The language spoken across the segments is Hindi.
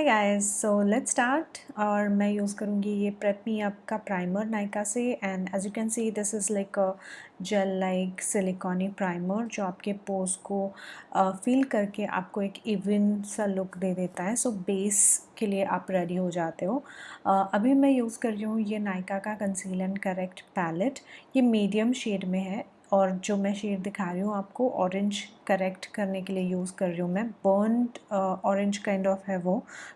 Hi guys, so let's start. और मैं यूज़ करूँगी ये प्रेप मी अप का प्राइमर नायका से। And as you can see this is like a gel like silicony primer जो आपके पोर्स को फील करके आपको एक इवन सा लुक दे देता है। सो बेस के लिए आप रेडी हो जाते हो। अभी मैं यूज़ कर रही हूँ ये नायका का कंसील एंड करेक्ट पैलेट। ये मीडियम शेड में है और जो मैं शेड दिखा रही हूँ आपको ऑरेंज करेक्ट करने के लिए यूज़ कर रही हूँ मैं। बर्न्ड ऑरेंज काइंड ऑफ है वो,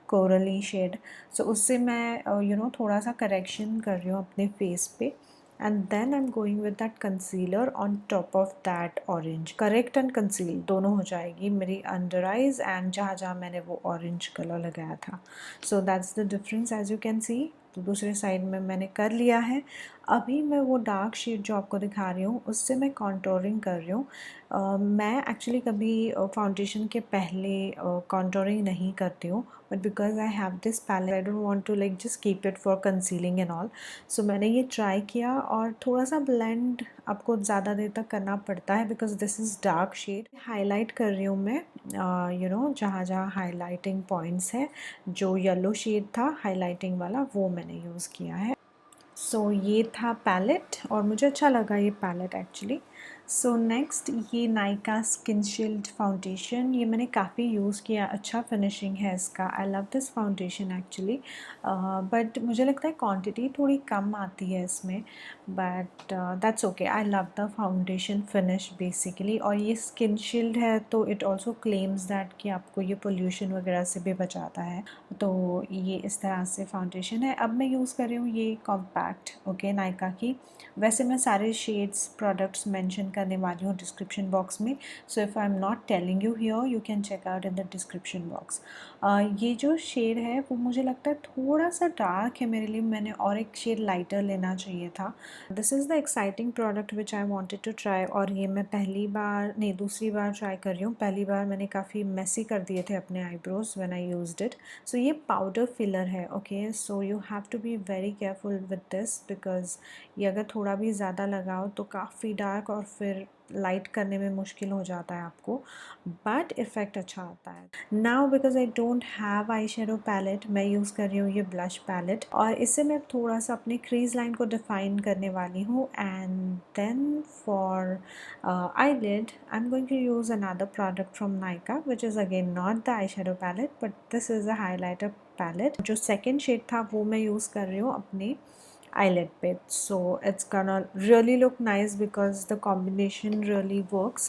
कोरली शेड। सो उससे मैं थोड़ा सा करेक्शन कर रही हूँ अपने फेस पे। And then I am going with that concealer on top of that orange. Correct and conceal दोनों हो जाएगी मेरी अंडर आइज एंड जहाँ जहाँ मैंने वो ऑरेंज कलर लगाया था। So that's the difference as you can see. तो दूसरे साइड में मैंने कर लिया है। अभी मैं वो डार्क शेड जो आपको दिखा रही हूँ उससे मैं कॉन्टोरिंग कर रही हूँ। मैं एक्चुअली कभी फाउंडेशन के पहले कॉन्टोरिंग नहीं करती हूँ, but because I have this palette I don't want to like just keep it for concealing and all. So मैंने ये ट्राई किया और थोड़ा सा ब्लेंड आपको ज़्यादा देर तक करना पड़ता है because this is dark shade. Highlight कर रही हूँ मैं जहाँ जहाँ हाईलाइटिंग पॉइंट्स है। जो येलो शेड था हाईलाइटिंग वाला वो मैंने यूज़ किया है। सो ये था पैलेट और मुझे अच्छा लगा ये पैलेट एक्चुअली। सो नेक्स्ट ये नायका स्किनशील्ड फाउंडेशन, ये मैंने काफ़ी यूज़ किया। अच्छा फिनिशिंग है इसका। आई love this foundation actually, but मुझे लगता है क्वांटिटी थोड़ी कम आती है इसमें, but that's okay. I love the foundation finish basically. और ये स्किनशील्ड है तो इट ऑल्सो क्लेम्स दैट कि आपको ये पोल्यूशन वगैरह से भी बचाता है। तो ये इस तरह से फाउंडेशन है। अब मैं यूज़ कर रही हूँ ये कॉम्पैक्ट ओके नायका की। वैसे मैं सारे शेड्स प्रोडक्ट्स मेंशन करने वाली हूँ डिस्क्रिप्शन बॉक्स में। So if I am not telling you here you can check out in the description box. ये जो शेड है वो मुझे लगता है थोड़ा सा डार्क है मेरे लिए। मैंने और एक शेड लाइटर लेना चाहिए था। This is the exciting product which I wanted to try. और ये मैं पहली बार नहीं दूसरी बार ट्राई कर रही हूँ। पहली बार मैंने काफ़ी मेसी कर दिए थे अपने eyebrows when I used it. So ये पाउडर फिलर है okay. So you have to be very careful with this because ये अगर थोड़ा भी ज़्यादा लगाओ तो काफ़ी डार्क और फिर लाइट करने में मुश्किल हो जाता है आपको, बट इफ़ेक्ट अच्छा आता है। Now because I don't have eye shadow palette, मैं यूज़ कर रही हूँ ये ब्लश पैलेट और इससे मैं थोड़ा सा अपनी क्रीज लाइन को डिफाइन करने वाली हूँ। And then for eyelid I'm going to use another product from Nykaa which is again not the eyeshadow palette but this is a highlighter palette। जो सेकेंड शेड था वो मैं यूज़ कर रही हूँ अपने eyelid पे। So it's gonna really look nice because the combination really works,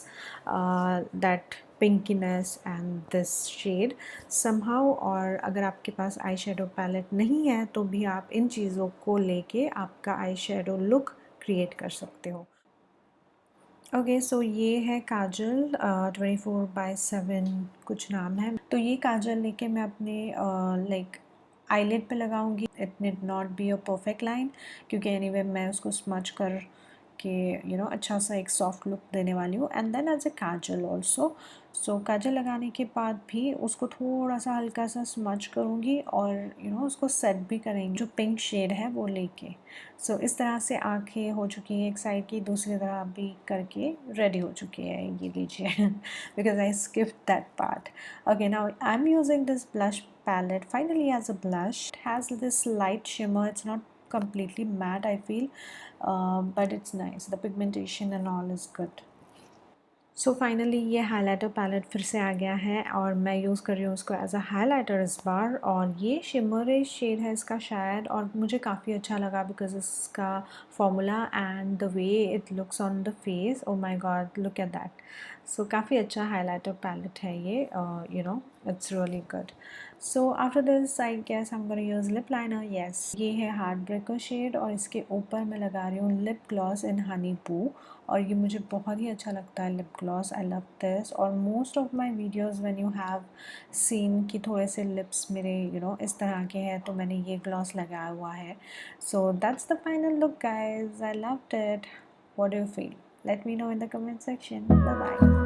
that pinkiness and this shade somehow। और अगर आपके पास आई शेडो पैलेट नहीं है तो भी आप इन चीज़ों को लेके आपका आई शेडो लुक क्रिएट कर सकते हो। ओके सो ये है काजल 24/7 कुछ नाम है। तो ये काजल लेके मैं अपने लाइक आईलिड पे लगाऊंगी। It need not be a perfect line क्योंकि एनीवे मैं उसको स्मच कर के अच्छा सा एक सॉफ्ट लुक देने वाली हूँ। And then as a kajal also. So kajal लगाने के बाद भी उसको थोड़ा सा हल्का सा स्मच करूँगी और उसको सेट भी करेंगे जो पिंक शेड है वो लेके। सो इस तरह से आँखें हो चुकी हैं एक साइड की, दूसरी तरफ भी करके रेडी हो चुकी है। ये लीजिए because I skipped that part. Okay, now I'm using this blush palette finally as a blush. It has this light shimmer. It's not completely matte I feel, but it's nice. The pigmentation and all is good. So finally ये हाइलाइटर पैलेट फिर से आ गया है और मैं यूज़ कर रही हूँ उसको एज अ हाइलाइटर इस बार। और ये शिमर शेड है इसका शायद, और मुझे काफ़ी अच्छा लगा बिकॉज इसका formula and the way it looks on the face. Oh my god look at that. So काफ़ी अच्छा हाइलाइटर पैलेट है ये। It's really good. So after this I guess I am gonna use lip liner. Yes, ये है हार्ट ब्रेकर शेड और इसके ऊपर मैं लगा रही हूँ लिप ग्लॉस इन हनी बू। और ये मुझे बहुत ही अच्छा लगता है lip gloss. I love this. और most of my videos when you have seen कि थोड़े से लिप्स मेरे इस तरह के हैं तो मैंने ये ग्लॉस लगाया हुआ है। So that's the final look guys. I loved it. What do you feel? Let me know in the comment section. Bye bye.